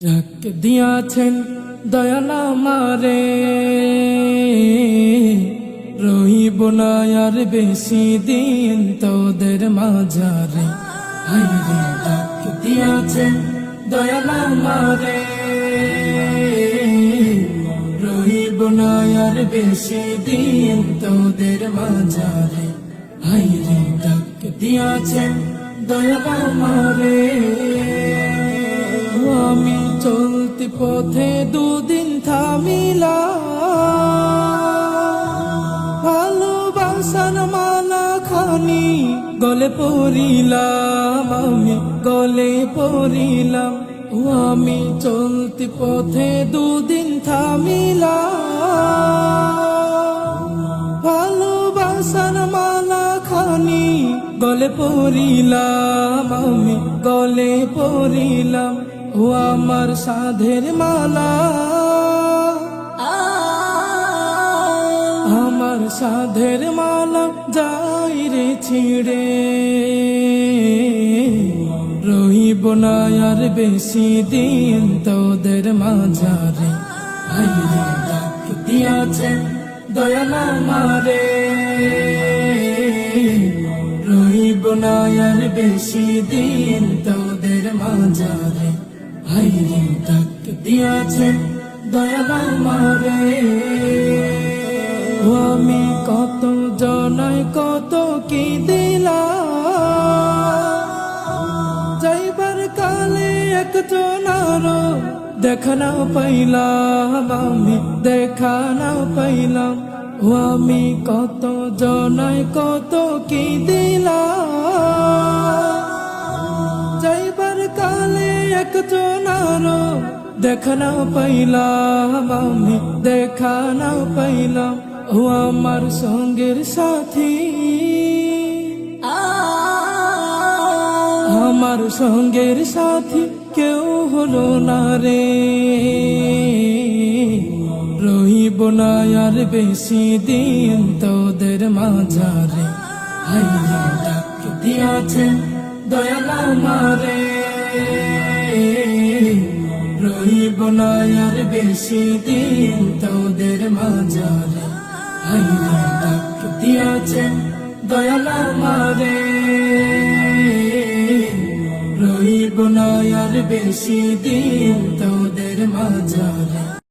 ডাক দিয়াছেন দয়াল আমারে, রহিব না আর বেশি দিন তোদের মাঝারে। হায়রে ডাক দিয়াছেন দয়াল আমারে, রহিব না আর বেশি দিন তোদের মাঝারে। হায়রে ডাক দিয়াছেন দয়াল আমারে, আমি চলতি পথে দুদিন থামিলাম, ভালোবাসার মালা খানি গলে পড়িলাম, আমি গলে পড়িলাম। আমি চলতি পথে দুদিন থামিলাম, ভালোবাসার মালা খানি গলে পড়িলাম, আমি গলে পড়িলাম। ও আমার সাধের মালা, আমার সাধের মালা যাই রে ছিড়ে, রহিব না আর বেশি দিন তোদের মাঝারে। হায়রে ডাক দিয়াছেন দয়াল আমারে, রহিব না আর বেশি দিন তোদের মাঝারে। হায়রে ডাক দিয়াছেন দয়াল আমারে, আমি কত জনায় কত কি দিলাম, যাইবার কালে একজনার দেখা না পাইলাম, আমি দেখা না পাইলাম। আমি কত জনায় কত কি দিলাম, যাইবার কালে একজনার দেখা না পাইলাম, আমি দেখা না পাইলাম। ও আমার সঙ্গের সাথী, আমার সঙ্গের সাথী কেউ হলো না রে, রহিব না আর বেশি দিন তোদের মাঝারে। হায়রে ডাক দিয়াছেন দয়াল আমারে, রহিব না আর বেশি দিন তোদের মাঝারে। হায়রে ডাক দিয়াছেন দয়াল আমারে, রহিব না আর বেশি দিন তোদের মাঝারে।